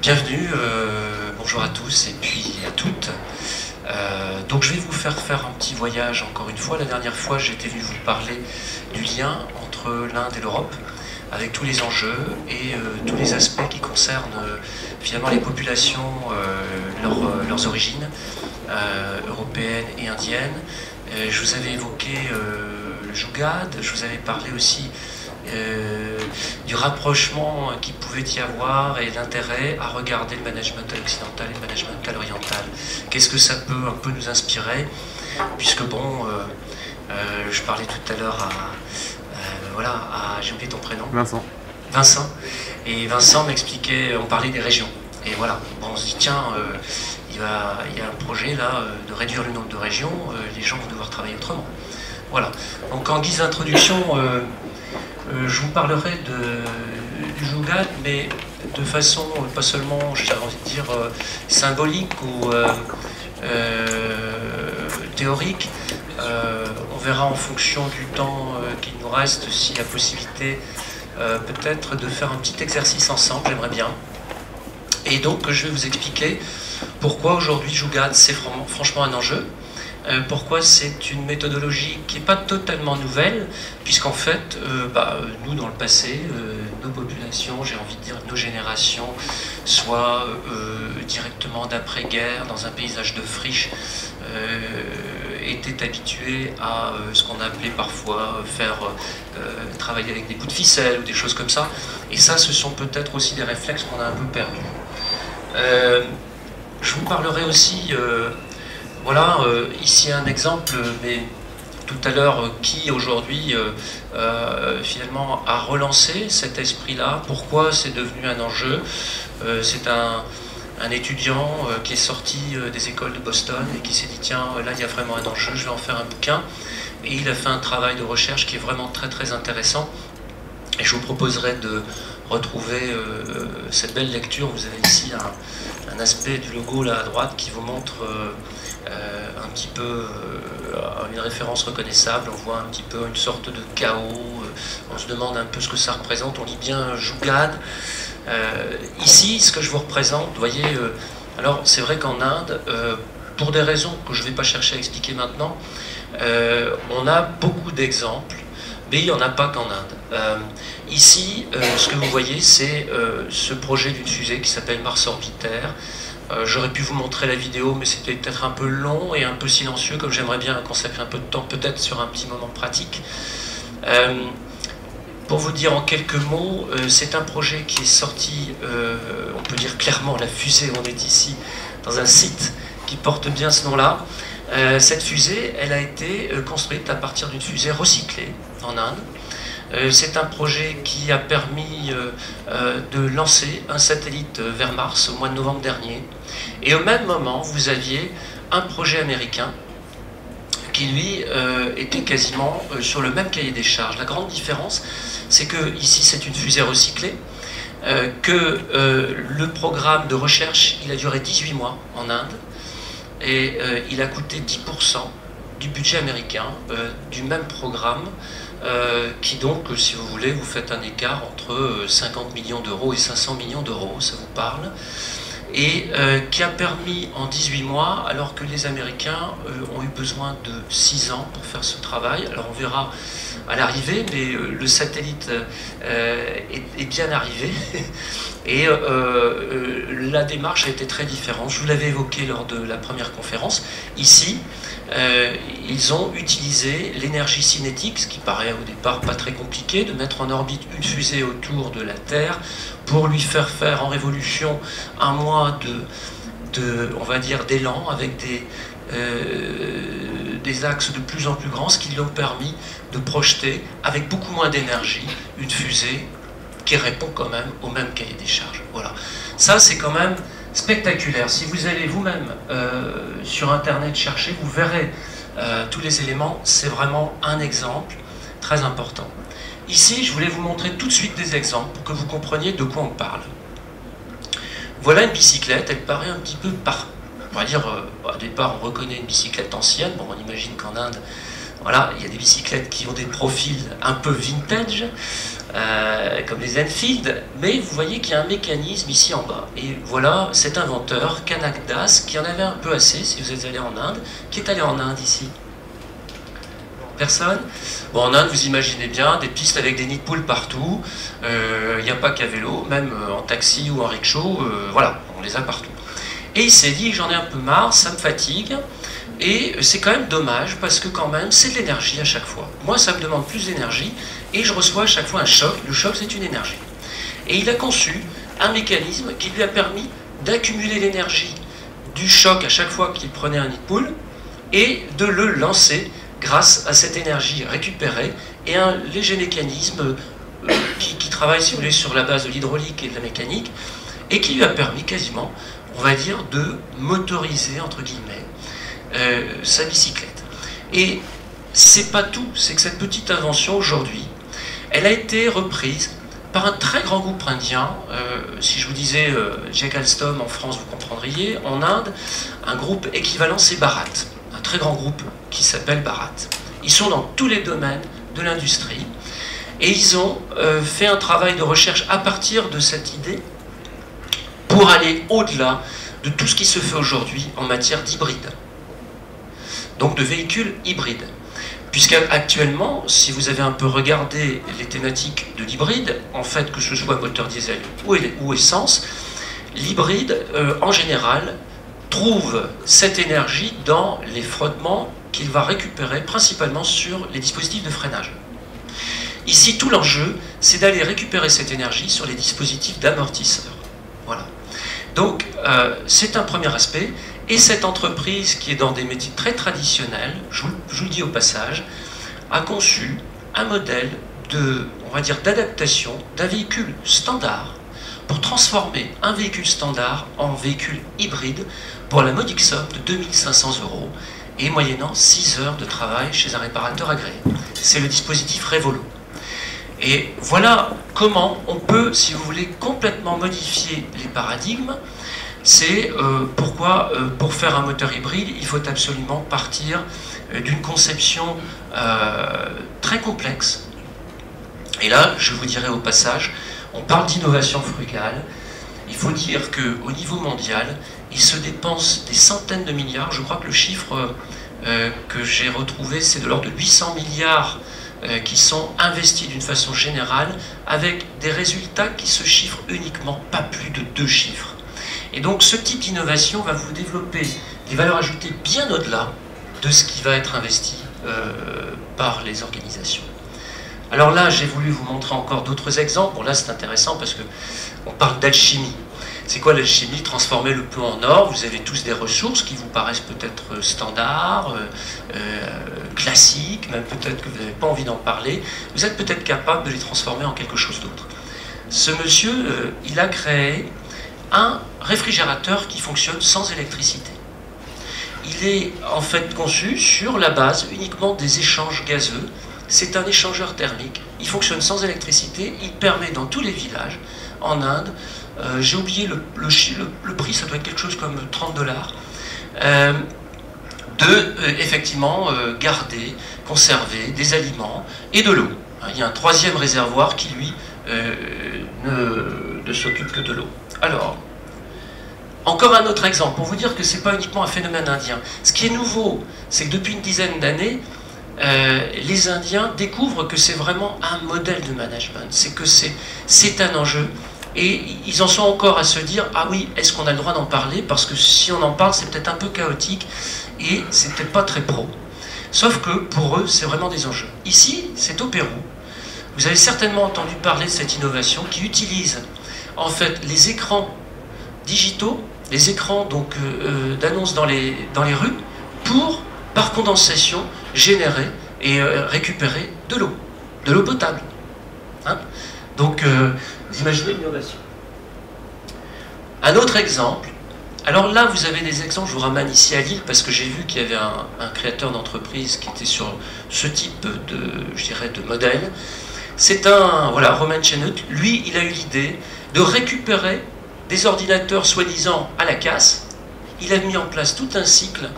Bienvenue, bonjour à tous et puis à toutes. Donc je vais vous faire un petit voyage encore une fois. La dernière fois j'étais venu vous parler du lien entre l'Inde et l'Europe, avec tous les enjeux et tous les aspects qui concernent finalement les populations, leurs origines européennes et indiennes. Je vous avais évoqué le Jugad, je vous avais parlé aussi du rapprochement qu'il pouvait y avoir et l'intérêt à regarder le management occidental et le management oriental. Qu'est-ce que ça peut un peu nous inspirer, puisque bon, je parlais tout à l'heure j'ai oublié ton prénom. Vincent. Vincent. Et Vincent m'expliquait, on parlait des régions. Et voilà, bon, on se dit tiens, il y a un projet là de réduire le nombre de régions, les gens vont devoir travailler autrement. Voilà. Donc en guise d'introduction, je vous parlerai du Jugad, mais de façon pas seulement, j'ai envie de dire, symbolique ou théorique. On verra en fonction du temps qu'il nous reste s'il y a possibilité peut-être de faire un petit exercice ensemble, j'aimerais bien. Et donc je vais vous expliquer pourquoi aujourd'hui Jugad c'est franchement un enjeu. Pourquoi c'est une méthodologie qui n'est pas totalement nouvelle, puisqu'en fait, nous dans le passé, nos populations, j'ai envie de dire nos générations, soit directement d'après-guerre, dans un paysage de friche, étaient habitués à ce qu'on appelait parfois travailler avec des bouts de ficelle ou des choses comme ça. Et ça, ce sont peut-être aussi des réflexes qu'on a un peu perdus. Je vous parlerai aussi... Voilà, ici un exemple, mais tout à l'heure, qui aujourd'hui finalement a relancé cet esprit-là, pourquoi c'est devenu un enjeu. C'est un étudiant qui est sorti des écoles de Boston et qui s'est dit tiens, là il y a vraiment un enjeu, je vais en faire un bouquin. Et il a fait un travail de recherche qui est vraiment très très intéressant. Et je vous proposerai de retrouver cette belle lecture. Vous avez ici un aspect du logo là à droite qui vous montre un petit peu une référence reconnaissable. On voit un petit peu une sorte de chaos. On se demande un peu ce que ça représente. On lit bien Jugad. Ici, ce que je vous représente, vous voyez, alors c'est vrai qu'en Inde, pour des raisons que je ne vais pas chercher à expliquer maintenant, on a beaucoup d'exemples, mais il n'y en a pas qu'en Inde. Ici, ce que vous voyez, c'est ce projet d'une fusée qui s'appelle Mars Orbiter. J'aurais pu vous montrer la vidéo, mais c'était peut-être un peu long et un peu silencieux, comme j'aimerais bien consacrer un peu de temps, peut-être sur un petit moment pratique. Pour vous dire en quelques mots, c'est un projet qui est sorti, on peut dire clairement, la fusée, on est ici dans un site qui porte bien ce nom-là. Cette fusée, elle a été construite à partir d'une fusée recyclée en Inde. C'est un projet qui a permis de lancer un satellite vers Mars au mois de novembre dernier. Et au même moment, vous aviez un projet américain qui, lui, était quasiment sur le même cahier des charges. La grande différence, c'est que ici, c'est une fusée recyclée, que le programme de recherche, il a duré 18 mois en Inde, et il a coûté 10% du budget américain du même programme, qui donc, si vous voulez, vous faites un écart entre 50 millions d'euros et 500 millions d'euros, ça vous parle, et qui a permis en 18 mois, alors que les Américains ont eu besoin de 6 ans pour faire ce travail. Alors on verra à l'arrivée, mais le satellite est bien arrivé, et la démarche a été très différente. Je vous l'avais évoqué lors de la première conférence. Ici, ils ont utilisé l'énergie cinétique, ce qui paraît au départ pas très compliqué, de mettre en orbite une fusée autour de la Terre pour lui faire faire en révolution un mois on va dire, d'élan avec des axes de plus en plus grands, ce qui leur a permis de projeter avec beaucoup moins d'énergie une fusée qui répond quand même au même cahier des charges. Voilà. Ça, c'est quand même spectaculaire. Si vous allez vous-même sur Internet chercher, vous verrez tous les éléments. C'est vraiment un exemple très important. Ici, je voulais vous montrer tout de suite des exemples pour que vous compreniez de quoi on parle. Voilà une bicyclette. Elle paraît un petit peu on va dire, au départ, on reconnaît une bicyclette ancienne. Bon, on imagine qu'en Inde, voilà, il y a des bicyclettes qui ont des profils un peu vintage. comme les Enfield, mais vous voyez qu'il y a un mécanisme ici en bas. Et voilà cet inventeur, Kanak Das, qui en avait un peu assez, si vous êtes allé en Inde. Qui est allé en Inde ici? Personne? Bon, en Inde, vous imaginez bien, des pistes avec des nids de poules partout, il n'y a pas qu'à vélo, même en taxi ou en rickshaw, voilà, on les a partout. Et il s'est dit, j'en ai un peu marre, ça me fatigue, et c'est quand même dommage, parce que quand même, c'est de l'énergie à chaque fois. Moi, ça me demande plus d'énergie, et je reçois à chaque fois un choc. Le choc, c'est une énergie. Et il a conçu un mécanisme qui lui a permis d'accumuler l'énergie du choc à chaque fois qu'il prenait un nid de poule, et de le lancer grâce à cette énergie récupérée et un léger mécanisme qui travaille, si vous voulez, sur la base de l'hydraulique et de la mécanique, et qui lui a permis quasiment, on va dire, de motoriser, entre guillemets, sa bicyclette. Et c'est pas tout, c'est que cette petite invention, aujourd'hui, elle a été reprise par un très grand groupe indien. Si je vous disais Jack Alstom en France, vous comprendriez. En Inde, un groupe équivalent, c'est Bharat. Un très grand groupe qui s'appelle Bharat. Ils sont dans tous les domaines de l'industrie et ils ont fait un travail de recherche à partir de cette idée pour aller au-delà de tout ce qui se fait aujourd'hui en matière d'hybride. Donc de véhicules hybrides. Puisqu'actuellement, si vous avez un peu regardé les thématiques de l'hybride, en fait, que ce soit moteur diesel ou essence, l'hybride, en général, trouve cette énergie dans les frottements qu'il va récupérer principalement sur les dispositifs de freinage. Ici, tout l'enjeu, c'est d'aller récupérer cette énergie sur les dispositifs d'amortisseurs. Voilà. Donc, c'est un premier aspect. Et cette entreprise, qui est dans des métiers très traditionnels, je vous le dis au passage, a conçu un modèle on va dire, d'adaptation d'un véhicule standard pour transformer un véhicule standard en véhicule hybride pour la modique somme de 2500 € et moyennant 6 heures de travail chez un réparateur agréé. C'est le dispositif Revolo. Et voilà comment on peut, si vous voulez, complètement modifier les paradigmes. C'est pourquoi, pour faire un moteur hybride, il faut absolument partir d'une conception très complexe. Et là, je vous dirai au passage, on parle d'innovation frugale. Il faut dire qu'au niveau mondial, il se dépense des centaines de milliards. Je crois que le chiffre que j'ai retrouvé, c'est de l'ordre de 800 milliards qui sont investis d'une façon générale, avec des résultats qui se chiffrent uniquement, pas plus de 2 chiffres. Et donc ce type d'innovation va vous développer des valeurs ajoutées bien au-delà de ce qui va être investi par les organisations. Alors là, j'ai voulu vous montrer encore d'autres exemples. Bon, là, c'est intéressant parce qu'on parle d'alchimie. C'est quoi l'alchimie? Transformer le peu en or. Vous avez tous des ressources qui vous paraissent peut-être standards, classiques, même peut-être que vous n'avez pas envie d'en parler. Vous êtes peut-être capable de les transformer en quelque chose d'autre. Ce monsieur, il a créé un réfrigérateur qui fonctionne sans électricité. Il est en fait conçu sur la base uniquement des échanges gazeux. C'est un échangeur thermique. Il fonctionne sans électricité. Il permet dans tous les villages en Inde, j'ai oublié le prix, ça doit être quelque chose comme 30 $, effectivement garder, conserver des aliments et de l'eau. Il y a un troisième réservoir qui, lui, ne s'occupe que de l'eau. Alors, encore un autre exemple, pour vous dire que ce n'est pas uniquement un phénomène indien. Ce qui est nouveau, c'est que depuis une dizaine d'années, les Indiens découvrent que c'est vraiment un modèle de management, c'est que c'est un enjeu. Et ils en sont encore à se dire, ah oui, est-ce qu'on a le droit d'en parler? Parce que si on en parle, c'est peut-être un peu chaotique et c'est peut-être pas très pro. Sauf que pour eux, c'est vraiment des enjeux. Ici, c'est au Pérou. Vous avez certainement entendu parler de cette innovation qui utilise en fait les écrans digitaux, les écrans donc d'annonces dans les rues, pour, par condensation, générer et récupérer de l'eau potable. Hein? Donc, vous imaginez l'innovation. Un autre exemple, alors là vous avez des exemples, je vous ramène ici à Lille parce que j'ai vu qu'il y avait un créateur d'entreprise qui était sur ce type je dirais, de modèle. C'est voilà, Roman Chenut, lui il a eu l'idée de récupérer des ordinateurs soi-disant à la casse. Il a mis en place tout un cycle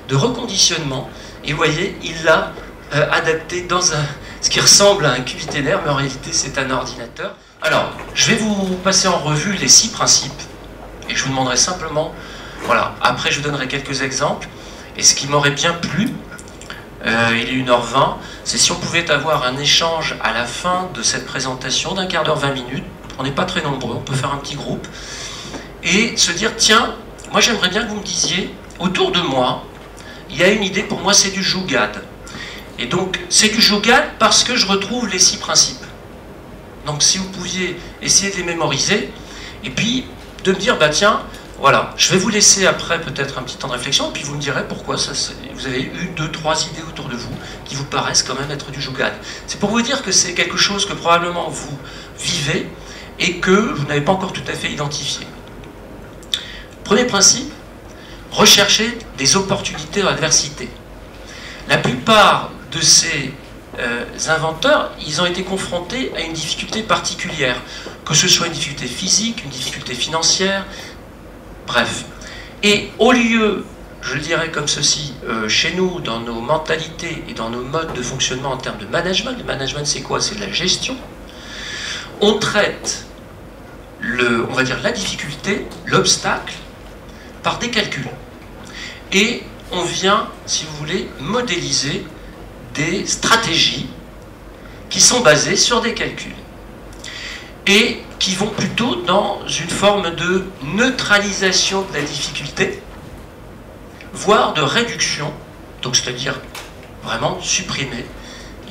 de reconditionnement et vous voyez, il l'a adapté dans ce qui ressemble à un cubiténaire, mais en réalité c'est un ordinateur. Alors, je vais vous passer en revue les 6 principes, et je vous demanderai simplement, voilà, après je vous donnerai quelques exemples, et ce qui m'aurait bien plu, il est 1h20, c'est si on pouvait avoir un échange à la fin de cette présentation d'un quart d'heure, 20 minutes, on n'est pas très nombreux, on peut faire un petit groupe, et se dire, tiens, moi j'aimerais bien que vous me disiez, autour de moi, il y a une idée, pour moi c'est du Jougad. Et donc, c'est du Jougad parce que je retrouve les 6 principes. Donc, si vous pouviez essayer de les mémoriser, et puis de me dire, bah tiens, voilà, je vais vous laisser après peut-être un petit temps de réflexion, et puis vous me direz pourquoi vous avez eu 2, 3 idées autour de vous qui vous paraissent quand même être du Jougad. C'est pour vous dire que c'est quelque chose que probablement vous vivez et que vous n'avez pas encore tout à fait identifié. Premier principe, rechercher des opportunités dans l'adversité. La plupart de ces inventeurs, ils ont été confrontés à une difficulté particulière, que ce soit une difficulté physique, une difficulté financière, bref. Et au lieu, je le dirais comme ceci, chez nous, dans nos mentalités et dans nos modes de fonctionnement en termes de management, le management c'est quoi? C'est de la gestion. On traite, on va dire la difficulté, l'obstacle, par des calculs. Et on vient, si vous voulez, modéliser des stratégies qui sont basées sur des calculs et qui vont plutôt dans une forme de neutralisation de la difficulté, voire de réduction, donc c'est-à-dire vraiment supprimer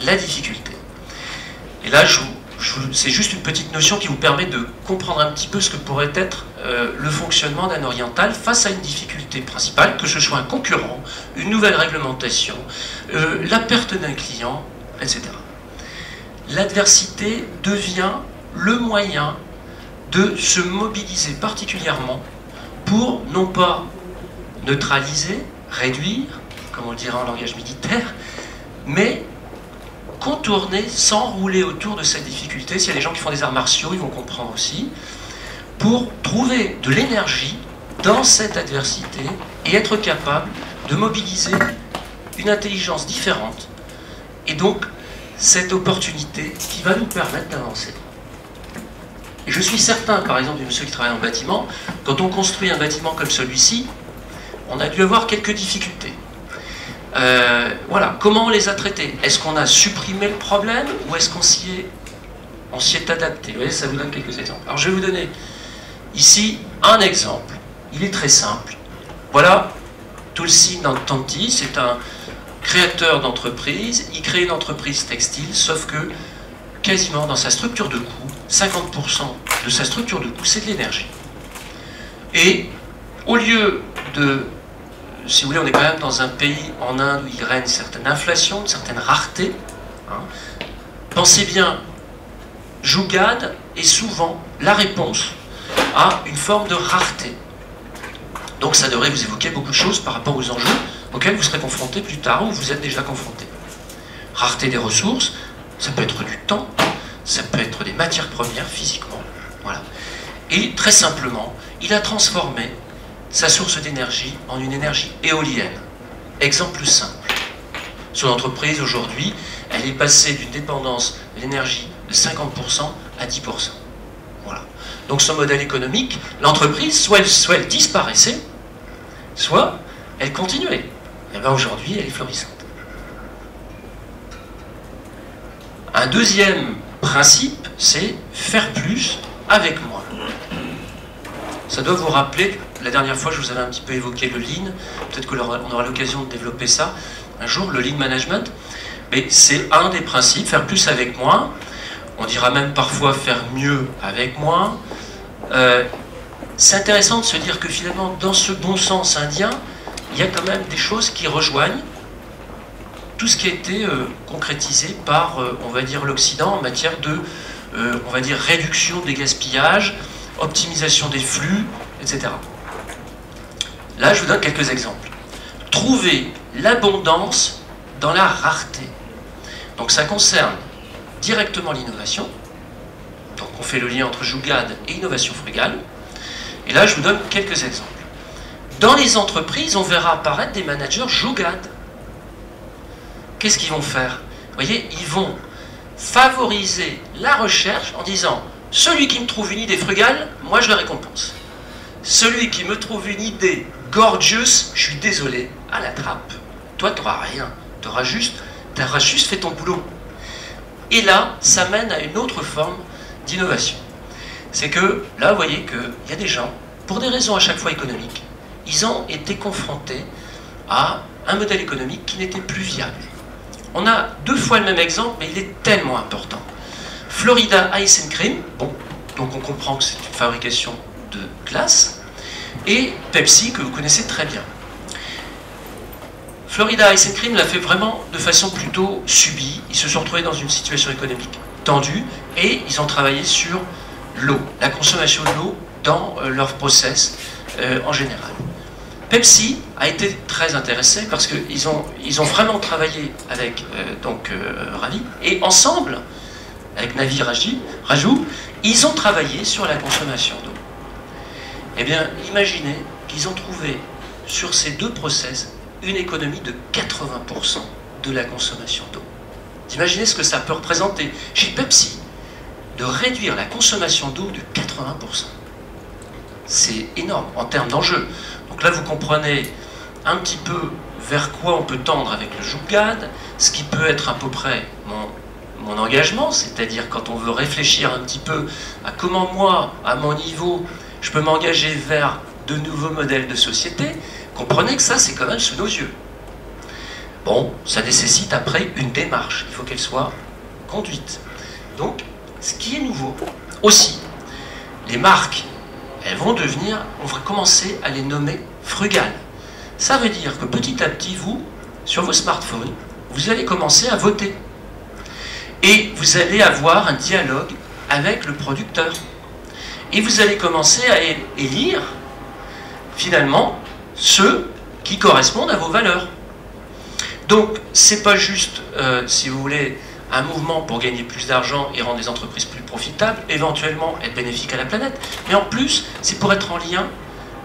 la difficulté. Et là, c'est juste une petite notion qui vous permet de comprendre un petit peu ce que pourrait être le fonctionnement d'un oriental face à une difficulté principale, que ce soit un concurrent, une nouvelle réglementation, la perte d'un client, etc. L'adversité devient le moyen de se mobiliser particulièrement pour non pas neutraliser, réduire, comme on le dirait en langage militaire, mais contourner sans rouler autour de cette difficulté. S'il y a des gens qui font des arts martiaux, ils vont comprendre aussi, pour trouver de l'énergie dans cette adversité et être capable de mobiliser une intelligence différente et donc cette opportunité qui va nous permettre d'avancer. Et je suis certain, par exemple, du monsieur qui travaille en bâtiment, quand on construit un bâtiment comme celui-ci, on a dû avoir quelques difficultés. Voilà, comment on les a traités? Est-ce qu'on a supprimé le problème ou est-ce qu'on s'y est adapté? Vous voyez, ça vous donne quelques exemples. Alors je vais vous donner ici un exemple. Il est très simple. Voilà, Tulsi Tanti, c'est un créateur d'entreprise. Il crée une entreprise textile, sauf que quasiment dans sa structure de coût, 50% de sa structure de coût, c'est de l'énergie. Et au lieu de... Si vous voulez, on est quand même dans un pays en Inde où il règne une certaine inflation, une certaine rareté. Hein. Pensez bien, Jougad est souvent la réponse à une forme de rareté. Donc ça devrait vous évoquer beaucoup de choses par rapport aux enjeux auxquels vous serez confrontés plus tard ou vous êtes déjà confrontés. Rareté des ressources, ça peut être du temps, ça peut être des matières premières physiquement. Voilà. Et très simplement, il a transformé sa source d'énergie en une énergie éolienne. Exemple simple. Son entreprise aujourd'hui, elle est passée d'une dépendance de l'énergie de 50% à 10%. Voilà. Donc son modèle économique, l'entreprise, soit elle disparaissait, soit elle continuait. Et bien aujourd'hui, elle est florissante. Un deuxième principe, c'est faire plus avec moins. Ça doit vous rappeler, la dernière fois je vous avais un petit peu évoqué le Lean, peut-être qu'on aura l'occasion de développer ça un jour, le Lean Management, mais c'est un des principes, faire plus avec moins, on dira même parfois faire mieux avec moins. C'est intéressant de se dire que finalement dans ce bon sens indien, il y a quand même des choses qui rejoignent tout ce qui a été concrétisé par, on va dire, l'Occident en matière de, on va dire, réduction des gaspillages, optimisation des flux, etc. Là, je vous donne quelques exemples. Trouver l'abondance dans la rareté. Donc ça concerne directement l'innovation. Donc on fait le lien entre Jougad et innovation frugale. Et là, je vous donne quelques exemples. Dans les entreprises, on verra apparaître des managers Jougad. qu'est-ce qu'ils vont faire? Vous voyez, ils vont favoriser la recherche en disant « Celui qui me trouve une idée frugale, moi je le récompense. Celui qui me trouve une idée gorgeous, je suis désolé, à la trappe. Toi, tu n'auras rien. Tu auras juste fait ton boulot. » Et là, ça mène à une autre forme d'innovation. C'est que là, vous voyez qu'il y a des gens, pour des raisons à chaque fois économiques, ils ont été confrontés à un modèle économique qui n'était plus viable. On a 2 fois le même exemple, mais il est tellement important. Florida Ice and Cream, bon, donc on comprend que c'est une fabrication de glace, et Pepsi, que vous connaissez très bien. Florida Ice and Cream l'a fait vraiment de façon plutôt subie. Ils se sont retrouvés dans une situation économique tendue, et ils ont travaillé sur l'eau, la consommation de l'eau dans leur process en général. Pepsi a été très intéressé parce qu'ils ont vraiment travaillé avec Ravi, et ensemble, avec Navi Raju, ils ont travaillé sur la consommation d'eau. Eh bien, imaginez qu'ils ont trouvé sur ces 2 process une économie de 80% de la consommation d'eau. Vous imaginez ce que ça peut représenter chez Pepsi de réduire la consommation d'eau de 80%. C'est énorme en termes d'enjeux. Donc là, vous comprenez un petit peu vers quoi on peut tendre avec le Jugaad, ce qui peut être à peu près mon engagement, c'est-à-dire quand on veut réfléchir un petit peu à comment moi, à mon niveau, je peux m'engager vers de nouveaux modèles de société. Comprenez que ça, c'est quand même sous nos yeux. Bon, ça nécessite après une démarche. Il faut qu'elle soit conduite. Donc, ce qui est nouveau aussi, les marques, elles vont devenir, on va commencer à les nommer frugales. Ça veut dire que petit à petit, vous, sur vos smartphones, vous allez commencer à voter. Et vous allez avoir un dialogue avec le producteur. Et vous allez commencer à élire, finalement, ceux qui correspondent à vos valeurs. Donc, c'est pas juste, si vous voulez, un mouvement pour gagner plus d'argent et rendre les entreprises plus profitables, éventuellement être bénéfique à la planète, mais en plus, c'est pour être en lien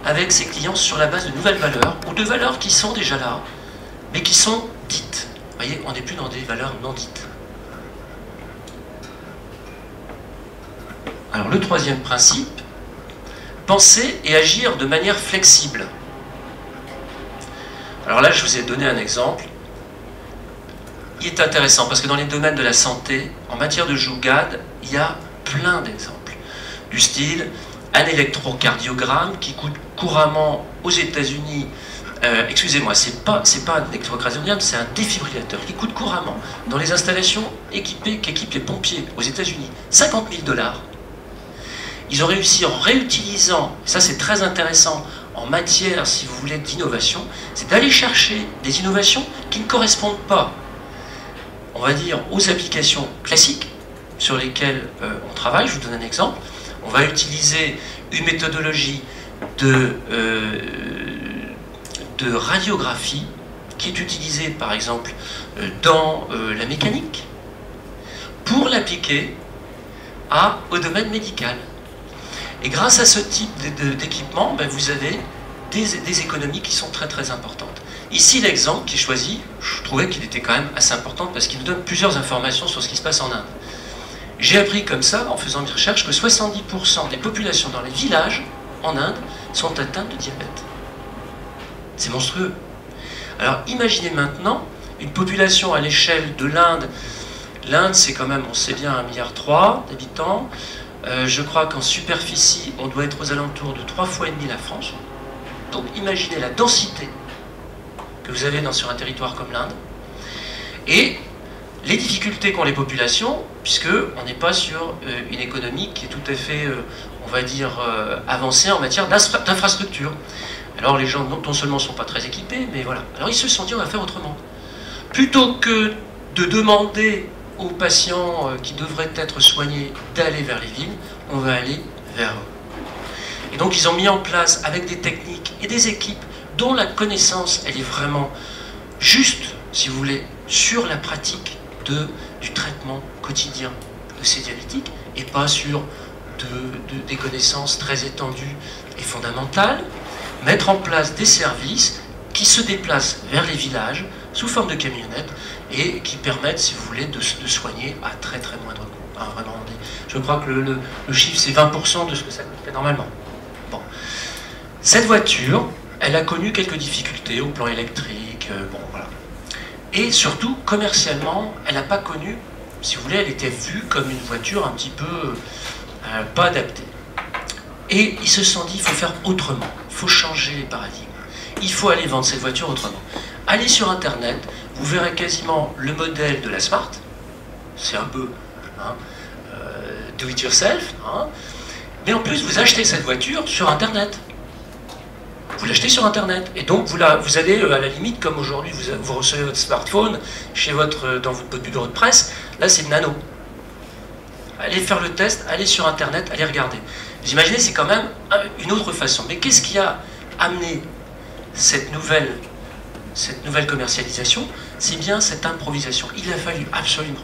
avec ses clients sur la base de nouvelles valeurs, ou de valeurs qui sont déjà là, mais qui sont dites. Vous voyez, on n'est plus dans des valeurs non dites. Alors, le 3e principe, penser et agir de manière flexible. Alors là, je vous ai donné un exemple. Il est intéressant parce que dans les domaines de la santé, en matière de Jugaad, il y a plein d'exemples. Du style, un électrocardiogramme qui coûte couramment aux États-Unis, excusez-moi, c'est pas un électrocardiogramme, c'est un défibrillateur qui coûte couramment dans les installations qu'équipent les pompiers aux États-Unis, 50 000 $. Ils ont réussi en réutilisant, ça c'est très intéressant, en matière, si vous voulez, d'innovation, c'est d'aller chercher des innovations qui ne correspondent pas, on va dire, aux applications classiques sur lesquelles on travaille. Je vous donne un exemple. On va utiliser une méthodologie de radiographie qui est utilisée, par exemple, dans la mécanique pour l'appliquer au domaine médical. Et grâce à ce type d'équipement, ben, vous avez des économies qui sont très très importantes. Ici, l'exemple qui est choisi, je trouvais qu'il était quand même assez important parce qu'il nous donne plusieurs informations sur ce qui se passe en Inde. J'ai appris comme ça, en faisant mes recherches, que 70% des populations dans les villages en Inde sont atteintes de diabète. C'est monstrueux. Alors imaginez maintenant une population à l'échelle de l'Inde. L'Inde, c'est quand même, on sait bien, 1,3 milliard d'habitants. Je crois qu'en superficie, on doit être aux alentours de 3,5 fois la France. Donc imaginez la densité que vous avez sur un territoire comme l'Inde. Et les difficultés qu'ont les populations, puisqu'on n'est pas sur une économie qui est tout à fait, on va dire, avancée en matière d'infrastructure. Alors les gens non seulement ne sont pas très équipés, mais voilà. Alors ils se sont dit, on va faire autrement. Plutôt que de demander aux patients qui devraient être soignés d'aller vers les villes, on va aller vers eux. Et donc ils ont mis en place, avec des techniques et des équipes dont la connaissance, elle est vraiment juste, si vous voulez, sur la pratique du traitement quotidien de ces diabétiques, et pas sur des connaissances très étendues et fondamentales. Mettre en place des services qui se déplacent vers les villages sous forme de camionnettes, et qui permettent, si vous voulez, de soigner à très très moindre coût. Hein, vraiment, je crois que le chiffre, c'est 20% de ce que ça coûterait normalement. Bon. Cette voiture, elle a connu quelques difficultés au plan électrique, bon, voilà. Et surtout, commercialement, elle n'a pas connu, si vous voulez, elle était vue comme une voiture un petit peu pas adaptée. Et ils se sont dit, il faut faire autrement, il faut changer les paradigmes. Il faut aller vendre cette voiture autrement. Allez sur Internet, vous verrez quasiment le modèle de la Smart. C'est un peu hein, do it yourself. Hein. Mais en plus, vous achetez cette voiture sur Internet. Vous l'achetez sur Internet. Et donc, vous allez, à la limite, comme aujourd'hui, vous recevez votre smartphone dans votre bureau de presse. Là, c'est nano. Allez faire le test, allez sur Internet, allez regarder. Vous imaginez, c'est quand même une autre façon. Mais qu'est-ce qui a amené cette nouvelle commercialisation? C'est bien cette improvisation. Il a fallu absolument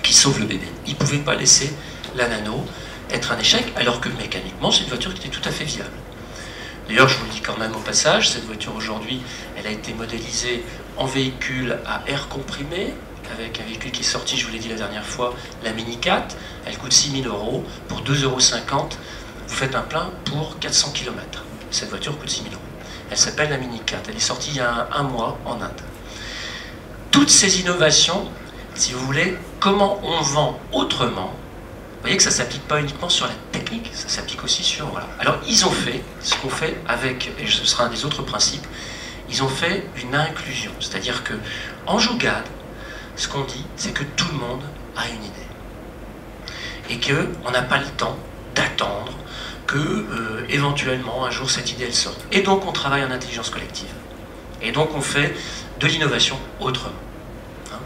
qu'ils sauvent le bébé. Ils ne pouvaient pas laisser la nano être un échec, alors que mécaniquement, c'est une voiture qui était tout à fait viable. D'ailleurs, je vous le dis quand même au passage, cette voiture aujourd'hui, elle a été modélisée en véhicule à air comprimé, avec un véhicule qui est sorti, je vous l'ai dit la dernière fois, la Mini 4. Elle coûte 6 000 €. Pour 2,50 €, vous faites un plein pour 400 km. Cette voiture coûte 6 000 €. Elle s'appelle la Mini 4. Elle est sortie il y a un mois en Inde. Toutes ces innovations, si vous voulez, comment on vend autrement, vous voyez que ça ne s'applique pas uniquement sur la technique, ça s'applique aussi sur... Voilà. Alors, ils ont fait ce qu'on fait avec, et ce sera un des autres principes, ils ont fait une inclusion. C'est-à-dire qu'en Jougade, ce qu'on dit, c'est que tout le monde a une idée. Et qu'on n'a pas le temps d'attendre que, éventuellement, un jour, cette idée, elle sorte. Et donc, on travaille en intelligence collective. Et donc, on fait de l'innovation autrement. Hein.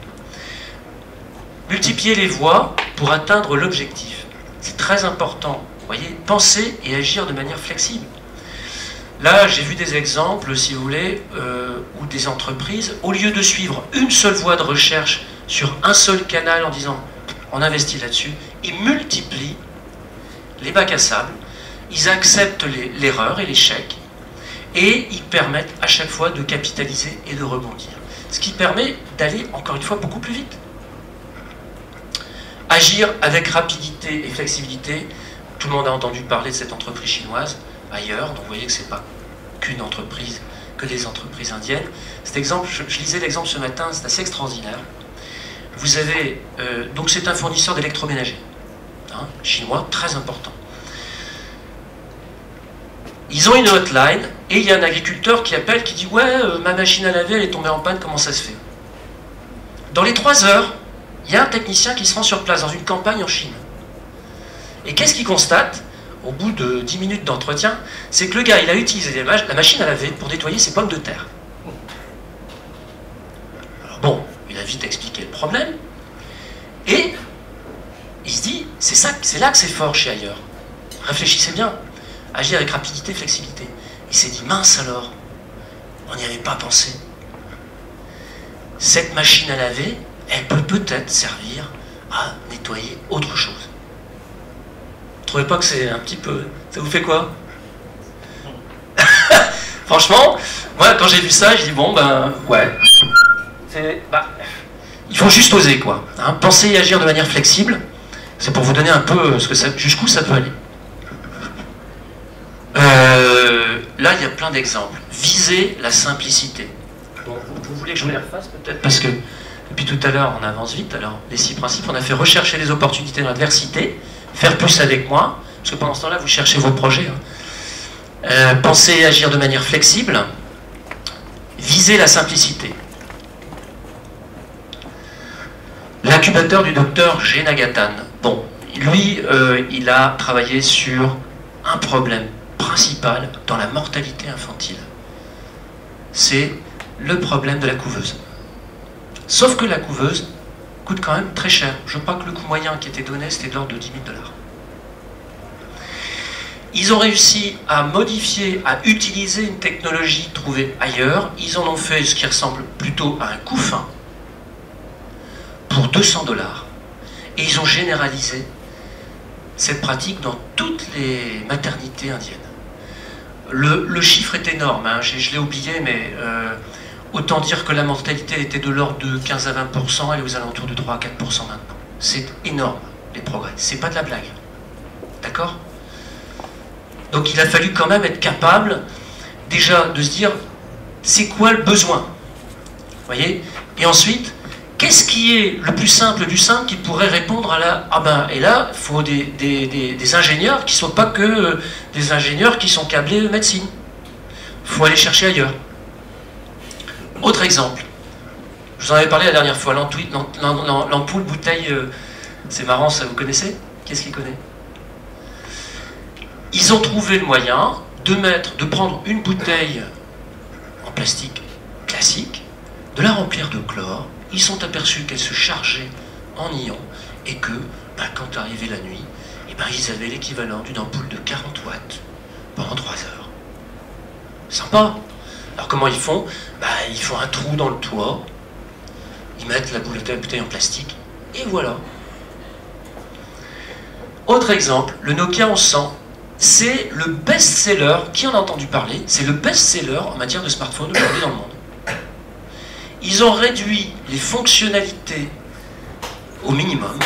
Multiplier les voies pour atteindre l'objectif. C'est très important. Vous voyez, penser et agir de manière flexible. Là, j'ai vu des exemples, si vous voulez, où des entreprises, au lieu de suivre une seule voie de recherche sur un seul canal en disant on investit là-dessus, ils multiplient les bacs à sable, ils acceptent l'erreur et l'échec, et ils permettent à chaque fois de capitaliser et de rebondir. Ce qui permet d'aller, encore une fois, beaucoup plus vite. Agir avec rapidité et flexibilité. Tout le monde a entendu parler de cette entreprise chinoise ailleurs, donc vous voyez que ce n'est pas qu'une entreprise, que des entreprises indiennes. Cet exemple, je lisais l'exemple ce matin, c'est assez extraordinaire. Vous avez, donc c'est un fournisseur d'électroménager, hein, chinois, très important. Ils ont une hotline, et il y a un agriculteur qui appelle, qui dit « Ouais, ma machine à laver, elle est tombée en panne, comment ça se fait ?» Dans les 3 heures, il y a un technicien qui se rend sur place dans une campagne en Chine. Et qu'est-ce qu'il constate au bout de 10 minutes d'entretien? C'est que le gars, il a utilisé la machine à laver pour nettoyer ses pommes de terre. Alors bon, il a vite expliqué le problème. Et il se dit, c'est là que c'est fort chez Ailleurs. Réfléchissez bien. Agir avec rapidité, flexibilité. Il s'est dit, mince alors, on n'y avait pas pensé. Cette machine à laver, elle peut peut-être servir à nettoyer autre chose. Vous trouvez pas que c'est un petit peu... Ça vous fait quoi? Franchement, moi quand j'ai vu ça, j'ai dit bon ben ouais. Il faut juste oser quoi. Hein, penser et agir de manière flexible, c'est pour vous donner un peu jusqu'où ça peut aller. Là il y a plein d'exemples. Viser la simplicité. Bon, vous voulez que je vous les refasse peut-être? Parce que depuis tout à l'heure on avance vite. Alors les 6 principes, on a fait rechercher les opportunités dans l'adversité, faire plus avec moins, parce que pendant ce temps-là vous cherchez vos projets. Hein. Penser et agir de manière flexible, viser la simplicité. L'incubateur du docteur G. Nagathan. Bon, lui, il a travaillé sur un problème principal dans la mortalité infantile. C'est le problème de la couveuse. Sauf que la couveuse coûte quand même très cher. Je crois que le coût moyen qui était donné, c'était de l'ordre de 10 000 $. Ils ont réussi à modifier, à utiliser une technologie trouvée ailleurs. Ils en ont fait ce qui ressemble plutôt à un couffin pour 200 $. Et ils ont généralisé cette pratique dans toutes les maternités indiennes. Le chiffre est énorme, hein. Je l'ai oublié, mais autant dire que la mortalité était de l'ordre de 15 à 20%, elle est aux alentours de 3 à 4% maintenant. C'est énorme, les progrès. C'est pas de la blague. D'accord? Donc il a fallu quand même être capable, déjà, de se dire, c'est quoi le besoin? Vous voyez? Et ensuite, qu'est-ce qui est le plus simple du simple qui pourrait répondre à la... Ah ben, et là, il faut des ingénieurs qui ne sont pas que des ingénieurs qui sont câblés médecine. Il faut aller chercher ailleurs. Autre exemple. Je vous en avais parlé la dernière fois, l'ampoule bouteille... c'est marrant, ça, vous connaissez? Qu'est-ce qui connaît? Ils ont trouvé le moyen de prendre une bouteille en plastique classique, de la remplir de chlore. Ils sont aperçus qu'elle se chargeait en ions et que, quand arrivait la nuit, ils avaient l'équivalent d'une ampoule de 40 watts pendant 3 heures. Sympa. Alors comment ils font? Ils font un trou dans le toit, ils mettent la bouteille en plastique, et voilà. Autre exemple, le Nokia 1100. C'est le best-seller, qui en a entendu parler? C'est le best-seller en matière de smartphone aujourd'hui dans le monde. Ils ont réduit les fonctionnalités au minimum,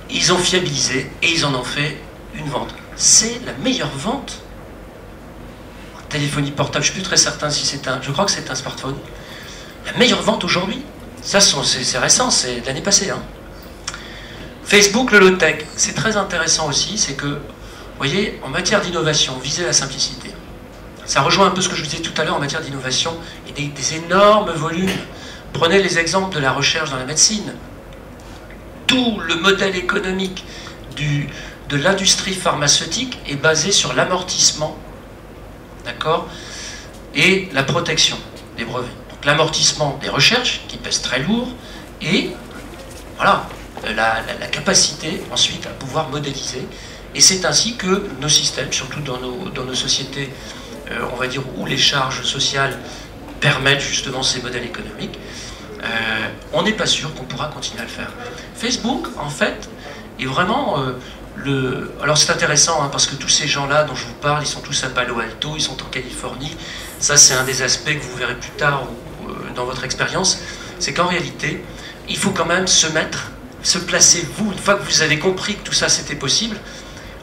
ils ont fiabilisé et ils en ont fait une vente. C'est la meilleure vente en téléphonie portable. Je ne suis plus très certain si c'est je crois que c'est un smartphone. La meilleure vente aujourd'hui. Ça, c'est récent, c'est l'année passée. Hein. Facebook, le low-tech, c'est très intéressant aussi, c'est que, vous voyez, en matière d'innovation, visez la simplicité. Ça rejoint un peu ce que je vous disais tout à l'heure en matière d'innovation et des énormes volumes. Prenez les exemples de la recherche dans la médecine. Tout le modèle économique de l'industrie pharmaceutique est basé sur l'amortissement, d'accord, et la protection des brevets. Donc l'amortissement des recherches, qui pèsent très lourd, et voilà, la capacité ensuite à pouvoir modéliser. Et c'est ainsi que nos systèmes, surtout dans nos sociétés, on va dire, où les charges sociales permettent justement ces modèles économiques, on n'est pas sûr qu'on pourra continuer à le faire. Facebook, en fait, est vraiment Alors c'est intéressant, hein, parce que tous ces gens-là dont je vous parle, ils sont tous à Palo Alto, ils sont en Californie. Ça, c'est un des aspects que vous verrez plus tard dans votre expérience. C'est qu'en réalité, il faut quand même se placer, vous, une fois que vous avez compris que tout ça c'était possible,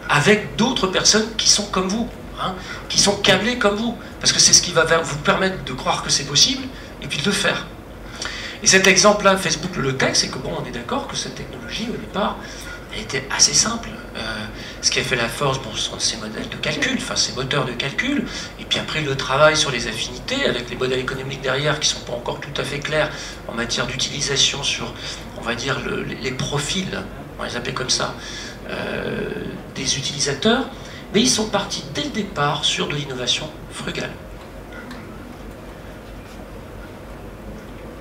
avec d'autres personnes qui sont comme vous, hein, qui sont câblées comme vous. Parce que c'est ce qui va vous permettre de croire que c'est possible, et puis de le faire. Et cet exemple-là, Facebook, le low-tech, c'est que bon, on est d'accord que cette technologie, au départ, elle était assez simple. Ce qui a fait la force, bon, ce sont ces modèles de calcul, enfin ces moteurs de calcul, et puis après le travail sur les affinités, avec les modèles économiques derrière qui ne sont pas encore tout à fait clairs en matière d'utilisation sur, on va dire, les profils, on va les appeler comme ça, des utilisateurs, mais ils sont partis dès le départ sur de l'innovation frugale.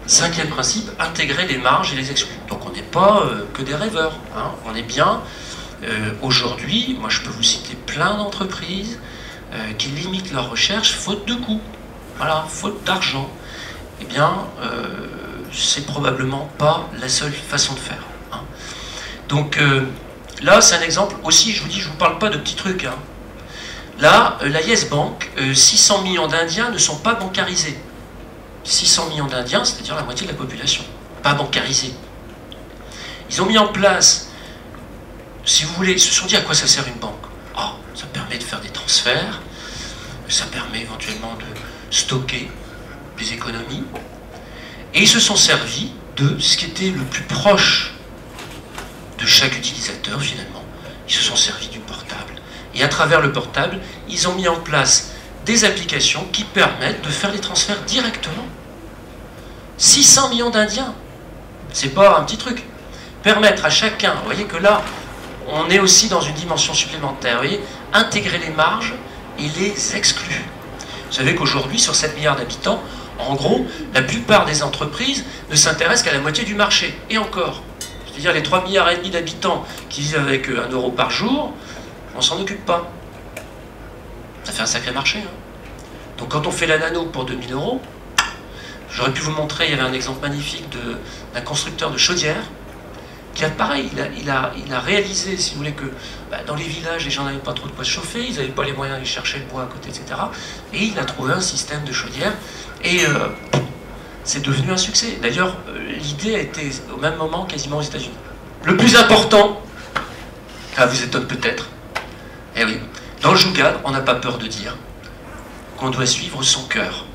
Cinquième principe, intégrer les marges et les exclus. Donc on n'est pas que des rêveurs, hein. On est bien. Aujourd'hui, moi je peux vous citer plein d'entreprises qui limitent leur recherche faute de coûts, voilà, faute d'argent. Eh bien, c'est probablement pas la seule façon de faire. Hein. Donc là, c'est un exemple aussi, je vous dis, je ne vous parle pas de petits trucs. Hein. Là, la Yes Bank, 600 millions d'Indiens ne sont pas bancarisés. 600 millions d'Indiens, c'est-à-dire la moitié de la population, pas bancarisés. Ils ont mis en place, si vous voulez, ils se sont dit à quoi ça sert une banque. Ah, ça permet de faire des transferts, ça permet éventuellement de stocker des économies. Et ils se sont servis de ce qui était le plus proche de chaque utilisateur finalement. Ils se sont servis du portable. Et à travers le portable, ils ont mis en place des applications qui permettent de faire les transferts directement. 600 millions d'Indiens, c'est pas un petit truc. Permettre à chacun, vous voyez que là, on est aussi dans une dimension supplémentaire, vous voyez, intégrer les marges et les exclus. Vous savez qu'aujourd'hui, sur 7 milliards d'habitants, en gros, la plupart des entreprises ne s'intéressent qu'à la moitié du marché. Et encore, c'est-à-dire les 3,5 milliards d'habitants qui vivent avec 1 euro par jour, on s'en occupe pas. Ça fait un sacré marché. Hein. Donc quand on fait la nano pour 2 000 euros, j'aurais pu vous montrer, il y avait un exemple magnifique d'un constructeur de chaudières, qui a pareil, il a réalisé, si vous voulez, que dans les villages, les gens n'avaient pas trop de quoi se chauffer, ils n'avaient pas les moyens d'aller chercher le bois à côté, etc. Et il a trouvé un système de chaudière, Et c'est devenu un succès. D'ailleurs, l'idée a été au même moment quasiment aux États-Unis. Le plus important, vous étonne peut-être, eh oui, dans le Jugaad, on n'a pas peur de dire qu'on doit suivre son cœur.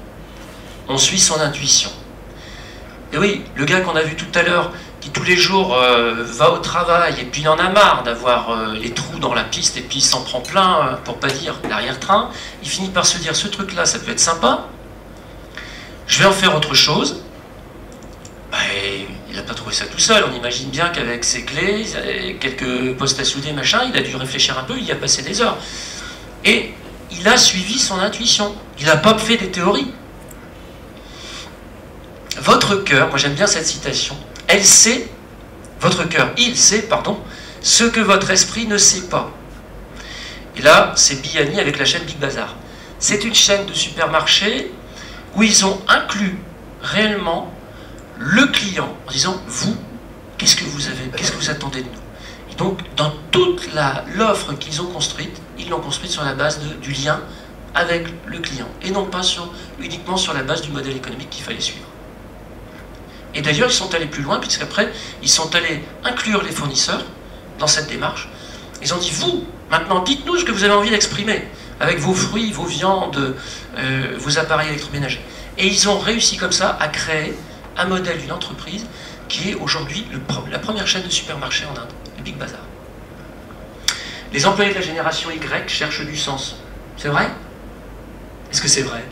On suit son intuition. Et oui, le gars qu'on a vu tout à l'heure, qui tous les jours va au travail, et puis il en a marre d'avoir les trous dans la piste, et puis il s'en prend plein, pour pas dire l'arrière-train, il finit par se dire, ce truc-là, ça peut être sympa, je vais en faire autre chose. Il n'a pas trouvé ça tout seul, on imagine bien qu'avec ses clés, quelques postes à souder, machin, il a dû réfléchir un peu, il y a passé des heures. Et il a suivi son intuition, il n'a pas fait des théories. Votre cœur, moi j'aime bien cette citation, elle sait, votre cœur, il sait, pardon, ce que votre esprit ne sait pas. Et là, c'est Biani avec la chaîne Big Bazar. C'est une chaîne de supermarchés où ils ont inclus réellement le client en disant, vous, qu'est-ce que vous avez, qu'est-ce que vous attendez de nous? Et donc, dans toute l'offre qu'ils ont construite, ils l'ont construite sur la base du lien avec le client, et non pas uniquement sur la base du modèle économique qu'il fallait suivre. Et d'ailleurs, ils sont allés plus loin, puisqu'après, ils sont allés inclure les fournisseurs dans cette démarche. Ils ont dit, vous, maintenant, dites-nous ce que vous avez envie d'exprimer, avec vos fruits, vos viandes, vos appareils électroménagers. Et ils ont réussi comme ça à créer un modèle d'une entreprise qui est aujourd'hui la première chaîne de supermarchés en Inde, le Big Bazar. Les employés de la génération Y cherchent du sens. C'est vrai? Est-ce que c'est vrai?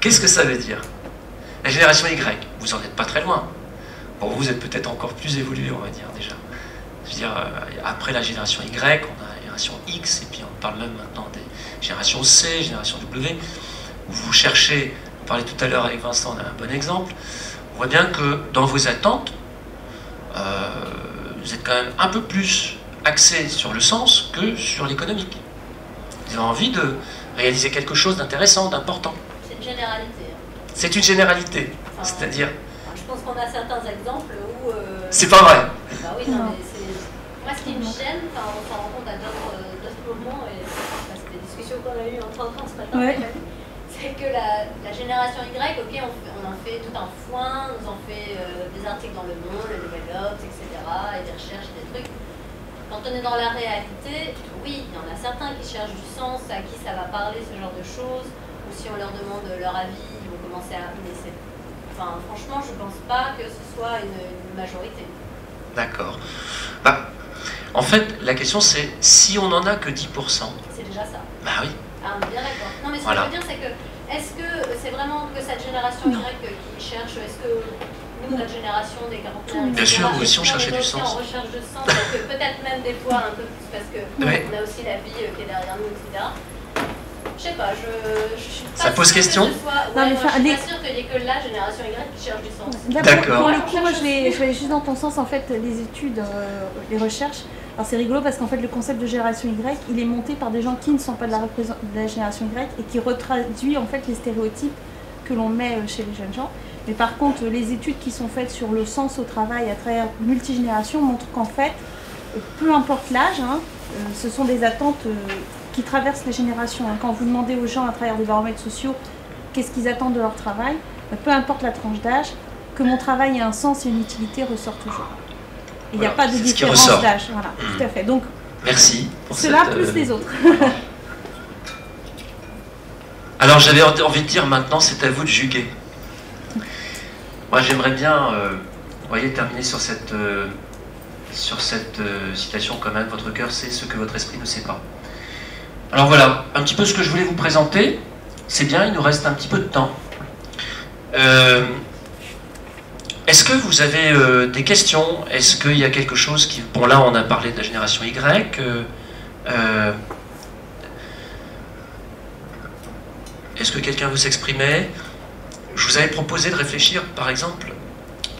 Qu'est-ce que ça veut dire? La génération Y, vous en êtes pas très loin. Bon, vous êtes peut-être encore plus évolué, on va dire, déjà. Je veux dire, après la génération Y, on a la génération X, et puis on parle même maintenant des générations C, génération W, où vous cherchez, on parlait tout à l'heure avec Vincent, on a un bon exemple, on voit bien que dans vos attentes, vous êtes quand même un peu plus axé sur le sens que sur l'économique. Vous avez envie de réaliser quelque chose d'intéressant, d'important. C'est une généralité. C'est une généralité, enfin, c'est-à-dire... Je pense qu'on a certains exemples où... C'est pas vrai. Bah oui, non, mais c'est... Moi, ce qui me gêne, enfin, on s'en rend compte à d'autres moments, et c'est des discussions qu'on a eues entre enfants ce matin, c'est que la génération Y, ok, on en fait tout un foin, on en fait des articles dans Le Monde, le Nouvel Obs, etc., et des recherches, des trucs. Quand on est dans la réalité, oui, il y en a certains qui cherchent du sens, à qui ça va parler, ce genre de choses, ou si on leur demande leur avis, ils vont commencer à... Mais enfin, franchement, je ne pense pas que ce soit une majorité. D'accord. Bah, en fait, la question c'est, si on n'en a que 10%... C'est déjà ça. Bah oui. Ah, on est bien d'accord. Non, mais ce que je veux dire, c'est que, est-ce que c'est vraiment que cette génération Y qui cherche, est-ce que nous, notre génération des 41, bien sûr, nous aussi on cherchait du sens. On recherche de sens, parce que peut-être même des fois un peu plus, parce que on a aussi la vie qui est derrière nous, etc. Je sais pas, je suis pas ça pose question. Je suis pas sûre qu'il n'y ait que la génération Y qui cherche du sens. D'accord. Pour le coup, moi je vais juste dans ton sens, en fait, les études, les recherches. Alors c'est rigolo parce qu'en fait le concept de génération Y, il est monté par des gens qui ne sont pas de la génération Y et qui retraduit en fait les stéréotypes que l'on met chez les jeunes gens. Mais par contre, les études qui sont faites sur le sens au travail à travers multigénération montrent qu'en fait, peu importe l'âge, ce sont des attentes qui traversent les générations. Quand vous demandez aux gens à travers des baromètres sociaux qu'est-ce qu'ils attendent de leur travail, peu importe la tranche d'âge, que mon travail ait un sens et une utilité ressort toujours. Il n'y a pas de différence d'âge. Voilà, tout à fait. Donc, merci pour cela plus les autres. Alors j'avais envie de dire maintenant, c'est à vous de juguer. Moi j'aimerais bien, voyez, terminer sur cette citation quand même. Votre cœur sait ce que votre esprit ne sait pas. Alors voilà, un petit peu ce que je voulais vous présenter. C'est bien, il nous reste un petit peu de temps. Est-ce que vous avez des questions? Est-ce qu'il y a quelque chose qui... Bon, là, on a parlé de la génération Y. Est-ce que quelqu'un veut s'exprimer? Je vous avais proposé de réfléchir, par exemple,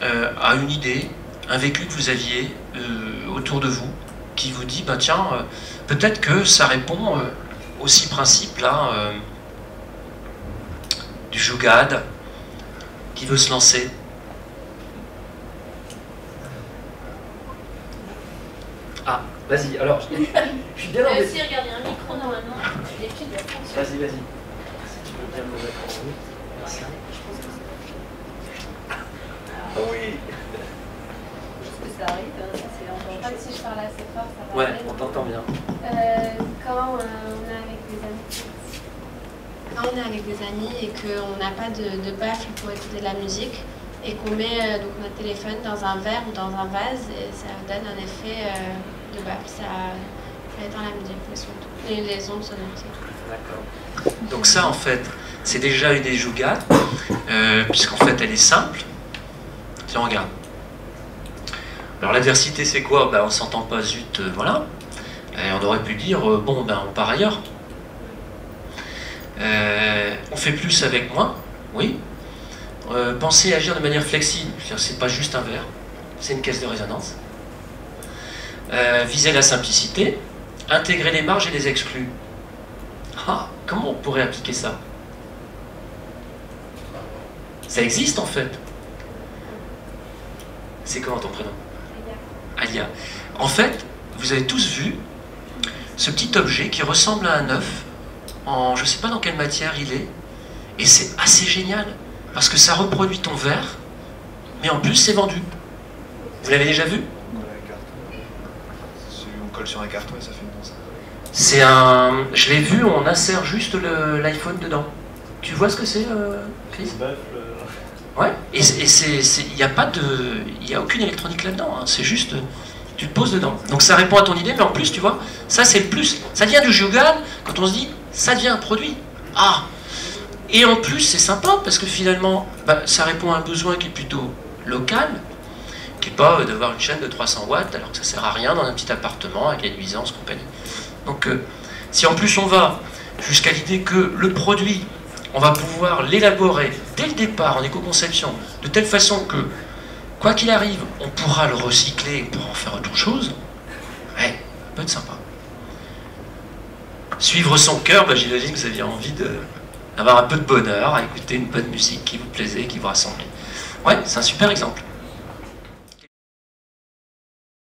à une idée, un vécu que vous aviez autour de vous, qui vous dit, bah tiens, peut-être que ça répond aux 6 principes, là, du Jugaad, qui veut se lancer. Ah, vas-y, alors, je suis bien Et embêté. aussi, regardez, un micro, normalement, l'étude doit fonctionner. Vas-y, vas-y. Si tu veux bien me le mettre en route. Merci. Oui. Parce que ça arrive, ça c'est encore. Pas que si je parle assez fort, ça va. Ouais, aller. on t'entend bien. Quand on est avec des amis. Quand on est avec des amis et qu'on n'a pas de baffle pour écouter de la musique et qu'on met donc notre téléphone dans un verre ou dans un vase et ça donne un effet de baffle, ça éteint la musique, les ondes sonores. D'accord. Donc ça, en fait, c'est déjà une des jougades, puisqu'en fait, elle est simple. Tiens, regarde. Alors l'adversité, c'est quoi? Ben, on s'entend pas, zut, voilà. Et on aurait pu dire, bon, ben, on part ailleurs. On fait plus avec moins, oui. Penser agir de manière flexible, c'est pas juste un verre, c'est une caisse de résonance. Viser la simplicité, intégrer les marges et les exclus. Ah, comment on pourrait appliquer ça? Ça existe en fait. C'est comment ton prénom? Alia. En fait, vous avez tous vu ce petit objet qui ressemble à un œuf, en je ne sais pas dans quelle matière il est, et c'est assez génial, parce que ça reproduit ton verre, mais en plus c'est vendu. Vous l'avez déjà vu? On colle sur un carton et ça fait une danse. C'est un... Je l'ai vu, on insère juste l'iPhone dedans. Tu vois ce que c'est, Chris? Ouais, et il n'y a pas de... Il n'y a aucune électronique là-dedans, hein. C'est juste... Tu te poses dedans. Donc ça répond à ton idée, mais en plus, tu vois, ça c'est le plus. Ça vient du Jugal, quand on se dit, ça devient un produit. Ah! Et en plus, c'est sympa, parce que finalement, bah, ça répond à un besoin qui est plutôt local, qui n'est pas d'avoir une chaîne de 300 watts, alors que ça sert à rien dans un petit appartement, avec les nuisances, compagnie. Donc, si en plus on va jusqu'à l'idée que le produit, on va pouvoir l'élaborer dès le départ, en éco-conception, de telle façon que, quoi qu'il arrive, on pourra le recycler pour en faire autre chose, ouais, ça peut être sympa. Suivre son cœur, bah, j'imagine que vous aviez envie d'avoir un peu de bonheur, à écouter une bonne musique qui vous plaisait, qui vous rassemblait. Ouais, c'est un super exemple.